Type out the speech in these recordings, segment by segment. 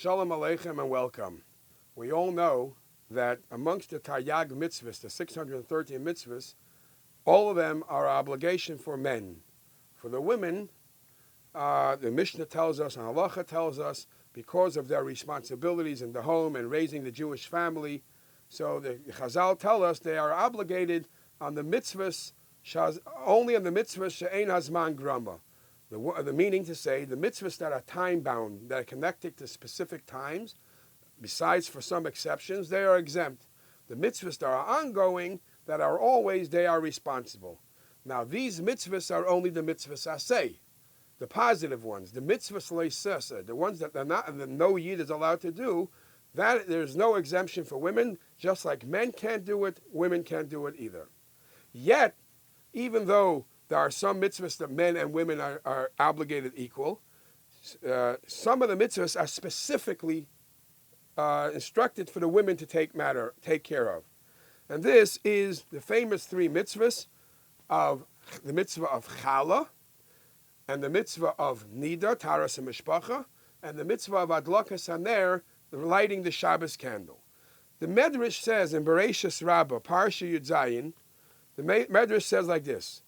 Shalom Aleichem and welcome. We all know that amongst the Taryag mitzvahs, the 613 mitzvahs, all of them are obligation for men. For the women, the Mishnah tells us and Halacha tells us, because of their responsibilities in the home and raising the Jewish family, so the Chazal tell us they are obligated on the mitzvahs, only on the mitzvahs she'ein hazman grama. The meaning to say, the mitzvahs that are time-bound, that are connected to specific times, besides for some exceptions, they are exempt. The mitzvahs that are ongoing, that are always, they are responsible. Now, these mitzvahs are only the mitzvahs aseh, the positive ones. The mitzvahs leisesa, the ones that no yid is allowed to do, that there's no exemption for women. Just like men can't do it, women can't do it either. Yet, even though there are some mitzvahs that men and women are obligated equal, some of the mitzvahs are specifically instructed for the women to take care of. And this is the famous three mitzvahs of the mitzvah of chala, and the mitzvah of nida, taras and mishpacha, and the mitzvah of adlakas haner, lighting the Shabbos candle. The Medrash says in Bereishis Rabbah, Parsha Yud Zayin, the Medrash says like this: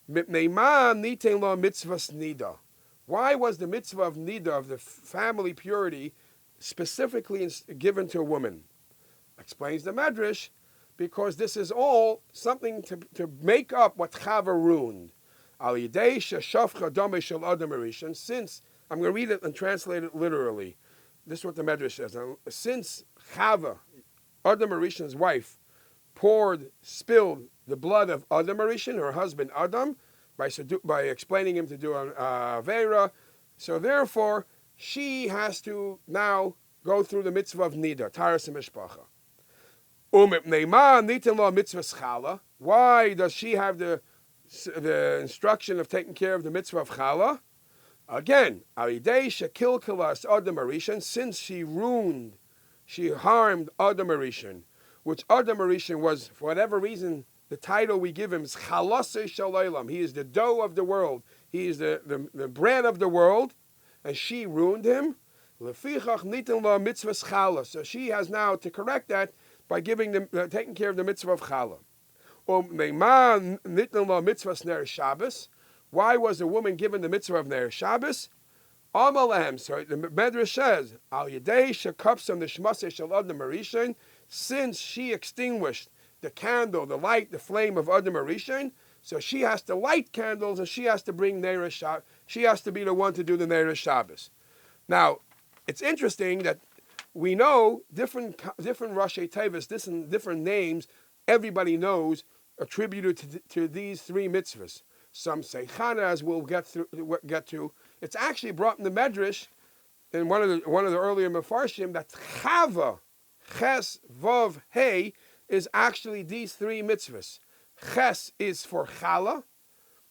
why was the mitzvah of nida, of the family purity, specifically given to a woman? Explains the Medrash, because this is all something to make up what Chava ruined. Since, I'm going to read it and translate it literally. This is what the Medrash says. Since Chava, Adam Arishan's wife, spilled the blood of Adam Arishan, her husband Adam, by explaining him to do an Avera, so therefore she has to now go through the mitzvah of nida, taras and mishpacha. Why does she have the instruction of taking care of the mitzvah of chala? Again, since she harmed Adam Arishan, which Adam Arishan was, for whatever reason, the title we give him is Chalasei Shalaylam. He is the dough of the world. He is the bread of the world, and she ruined him. So she has now to correct that by taking care of the mitzvah of chala. Why was the woman given the mitzvah of Ner Shabbos? So the Medrash says, Al Yedei Shekapsam Nishmasei Shel Adam Arishan, since she extinguished the candle, the light, the flame of Adam Arishan, so she has to light candles and she has to bring Neira Shabbos. She has to be the one to do the Neira Shabbos. Now, it's interesting that we know different Rashi Tevis, different names, everybody knows, attributed to these three mitzvahs. Some say Chana, as we'll get to. It's actually brought in the Medrash, in one of the earlier Mefarshim, that Chava, Ches, Vav, Hey, is actually these three mitzvahs. Ches is for Chala.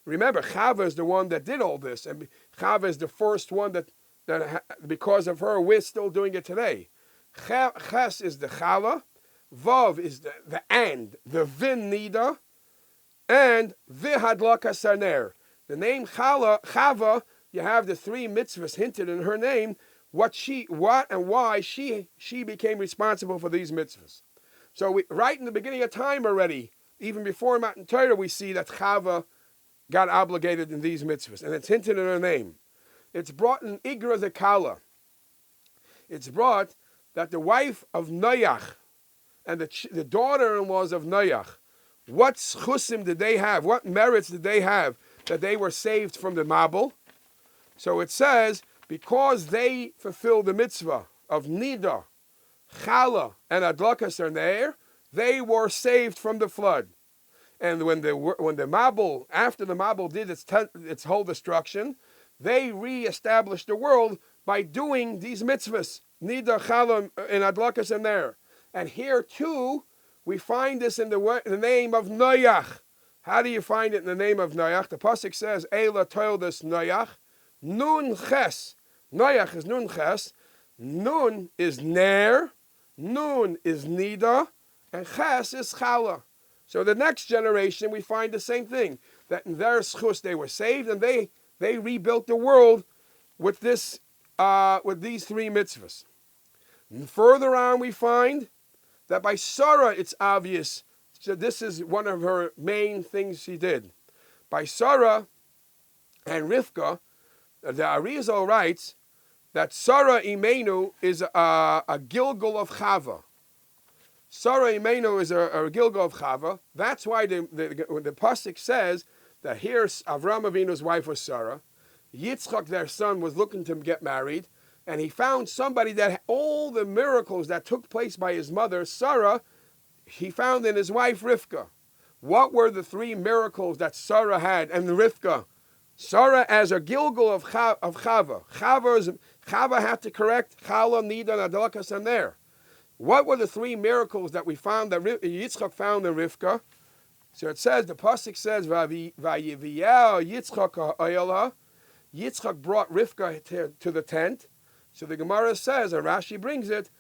Remember, Chava is the one that did all this, and Chava is the first one that because of her, we're still doing it today. Ches is the Chala, Vav is the Vin Nida, and Vihadlakas Haner. The name Chava, you have the three mitzvahs hinted in her name, what and why she became responsible for these mitzvahs. So right in the beginning of time already, even before Matan Torah, we see that Chava got obligated in these mitzvahs, and it's hinted in her name. It's brought in Igra the Kala. It's brought that the wife of Noach and the daughter-in-laws of Noach, what chusim did they have? What merits did they have that they were saved from the Mabul? So it says, because they fulfilled the mitzvah of Nida, Chala, and Adlakas Haner, they were saved from the flood. And when the Mabul, after the Mabul did its whole destruction, they re-established the world by doing these mitzvahs, Nida, Chala, and Adlakas Haner. And here too, we find this in the name of Noach. How do you find it in the name of Noach? The pasuk says, Eila toildes Noach, Nun Ches. Noach is Nun Ches. Nun is Ner. Nun is Nida. And Ches is Chala. So the next generation, we find the same thing. That in their schus they were saved, and they rebuilt the world with these three mitzvahs. And further on, we find that by Sarah, it's obvious. So this is one of her main things she did. By Sarah and Rivka, the Arizal writes that Sarah Imenu is a Gilgal of Chava. Sarah Imenu is a Gilgal of Chava. That's why the pasuk says that here Avram Avinu's wife was Sarah. Yitzchak, their son, was looking to get married, and he found somebody that all the miracles that took place by his mother, Sarah, he found in his wife Rivka. What were the three miracles that Sarah had and Rivka? Sarah as a Gilgal of Chava. Chava had to correct Chala, Nida, and Adalakas and there. What were the three miracles that we found that Yitzchak found in Rivka? So it says, the pasuk says, Vayiviyah Yitzchak ha'ayala. Yitzchak brought Rivka to the tent. So the Gemara says, and Rashi brings it,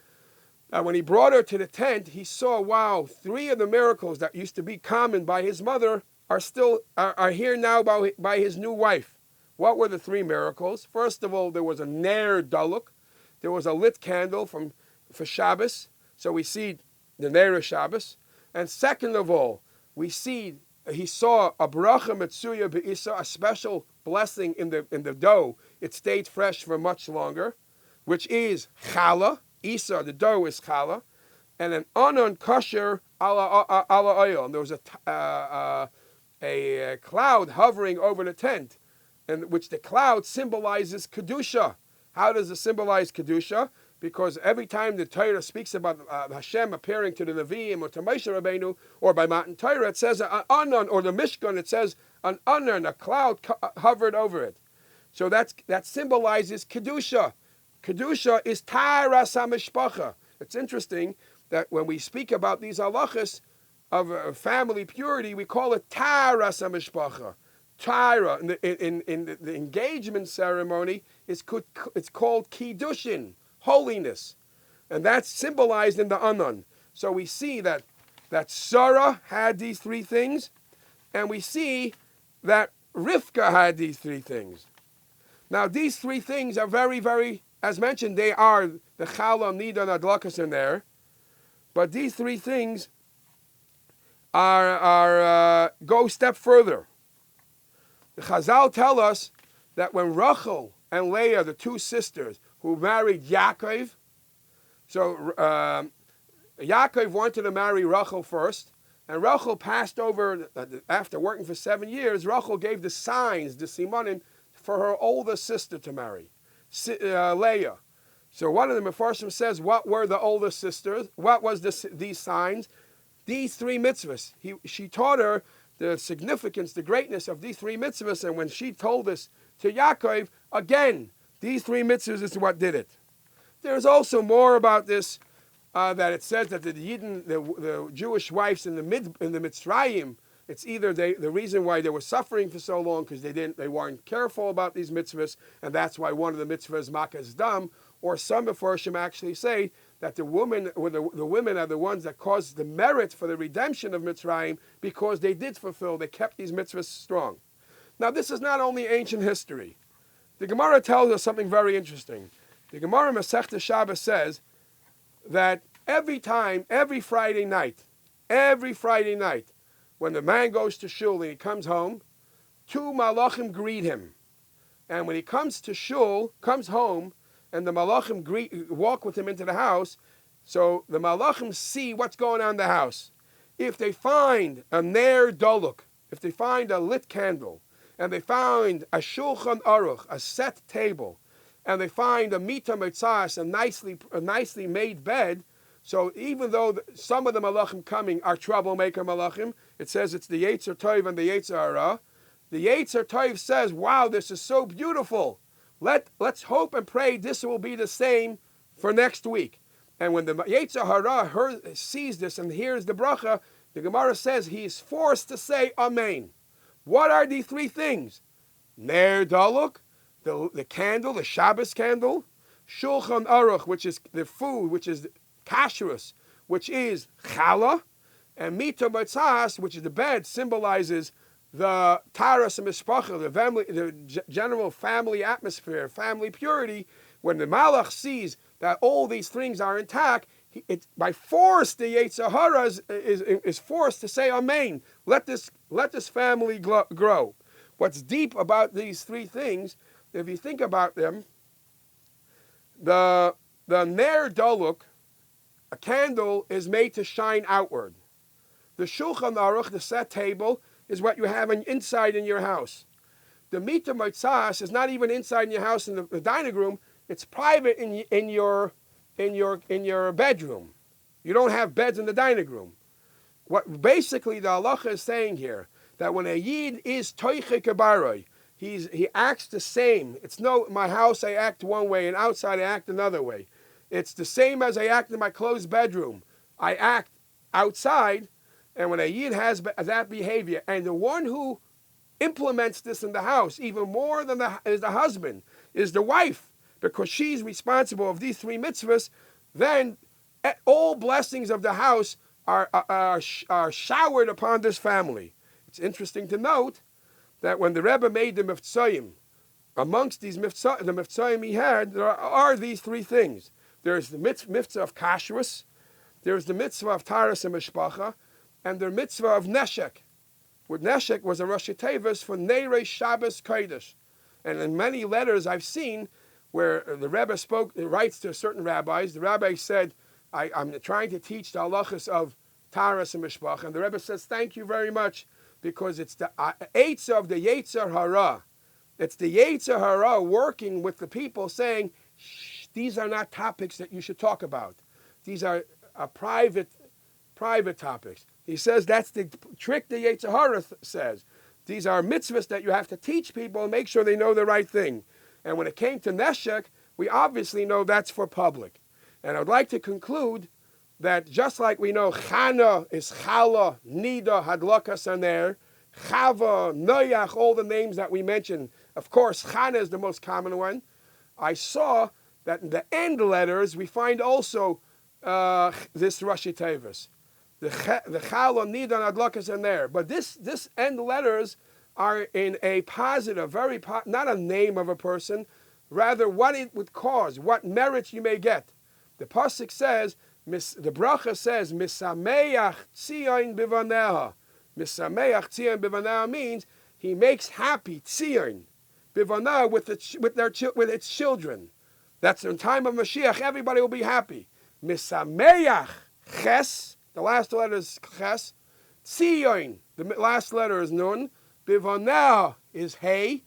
that when he brought her to the tent, he saw, wow, three of the miracles that used to be common by his mother are here now by his new wife. What were the three miracles? First of all, there was a ner daluk. There was a lit candle for Shabbos. So we see the ner of Shabbos. And second of all, he saw a bracha metzuya be'isa, a special blessing in the dough. It stayed fresh for much longer, which is challah. Isa, the dough is challah, and an anon kosher ala oil. And there was a cloud hovering over the tent, and which the cloud symbolizes kedusha. How does it symbolize kedusha? Because every time the Torah speaks about Hashem appearing to the Nevi'im or to Moshe Rabbeinu, or by Matan Torah, it says an anon, or the Mishkan, it says an anon, a cloud hovered over it. So that symbolizes kedusha. Kedusha is taras hamishpacha. It's interesting that when we speak about these halachas of family purity, we call it taras hamishpacha. Tyra in the engagement ceremony it's called kiddushin, holiness, and that's symbolized in the anon. So we see that Sarah had these three things, and we see that Rivka had these three things. Now these three things are very, very, as mentioned, they are the challah, nida, and adlakas in there, but these three things are go a step further. The Chazal tell us that when Rachel and Leah, the two sisters who married Yaakov, so Yaakov wanted to marry Rachel first, and Rachel passed over, after working for 7 years, Rachel gave the signs, the simanim, for her older sister to marry, Leah. So one of the Mefarshim says, what were the older sisters? What was these signs? These three mitzvahs. She taught her the significance, the greatness of these three mitzvahs, and when she told this to Yaakov, again, these three mitzvahs is what did it. There's also more about this, that it says that the Yidden, the Jewish wives in the Mitzrayim, it's either the reason why they were suffering for so long because they weren't careful about these mitzvahs, and that's why one of the mitzvahs makas dam, or some Mefarshim actually say that the women are the ones that caused the merit for the redemption of Mitzrayim because they kept these mitzvahs strong. Now this is not only ancient history. The Gemara tells us something very interesting. The Gemara Masechta Shabbos says that every Friday night, when the man goes to shul and he comes home, two malachim greet him. And when he comes home, and the malachim walk with him into the house, so the malachim see what's going on in the house. If they find a ner doluk, if they find a lit candle, and they find a shulchan aruch, a set table, and they find a mita mitzas, a nicely made bed, so even though some of the malachim coming are troublemaker malachim, it says it's the Yetzer Tov and the Yetzer Hara. The Yetzer Tov says, wow, this is so beautiful. Let's hope and pray this will be the same for next week. And when the Yetzer Hara sees this and hears the bracha, the Gemara says he is forced to say Amen. What are these three things? Ner daluk, the candle, the Shabbos candle, Shulchan Aruch, which is the food, which is kashrus, which is challah, and mita b'tzas, which is the bed, symbolizes the taras and mishpacha, the general family atmosphere, family purity. When the malach sees that all these things are intact, by force the Yetzer Hara is forced to say Amen. Let this family grow. What's deep about these three things, if you think about them, the Ner Daluk, a candle, is made to shine outward. The Shulchan Aruch, the set table, is what you have inside in your house. The Mita Motzas is not even inside in your house in the dining room. It's private in your bedroom. You don't have beds in the dining room. What basically the halacha is saying here, that when a yid is toiche kabaroi, he acts the same. It's no, my house I act one way and outside I act another way. It's the same as I act in my closed bedroom. I act outside, and when a yid has that behavior, and the one who implements this in the house even more than is the husband, is the wife, because she's responsible of these three mitzvahs, then all blessings of the house are showered upon this family. It's interesting to note that when the Rebbe made the mitzvahim, amongst these the mitzvahim he had, there are these three things. There's the mitzvah of kashrus, there's the mitzvah of taras and mishpacha, and the mitzvah of neshek. With neshek was a Rashi Tevis for Neirei Shabbos Kodesh. And in many letters I've seen where the Rebbe writes to certain rabbis, the rabbi said, I'm trying to teach the halachas of taras and mishpacha, and the Rebbe says, thank you very much, because it's the eitz of the Yetzer Hara. It's the Yetzer Hara working with the people saying, these are not topics that you should talk about. These are private topics. He says that's the trick the Yetzer Hara says. These are mitzvahs that you have to teach people and make sure they know the right thing. And when it came to Neshek, we obviously know that's for public. And I would like to conclude that just like we know Chana is Chala, Nida, Hadlaka Saner, Chava, Noyach, all the names that we mentioned. Of course, Chana is the most common one. I saw that in the end letters, we find also this Rashi Tevis. The Chala, Nida, and Hadlaka Saner. But this end letters are in a positive, not a name of a person, rather what it would cause, what merits you may get. The pasuk says, the bracha says, "Misameach tzion bivaneha." Misameach tzion bivaneha means he makes happy tzion bivaneha with its children. That's in time of Mashiach. Everybody will be happy. Misameach ches. The last letter is ches. Tzion. The last letter is nun. Bivaneha is hey.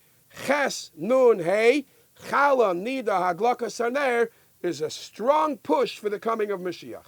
Ches nun hey. Chala nida hadlaka saner is a strong push for the coming of Mashiach.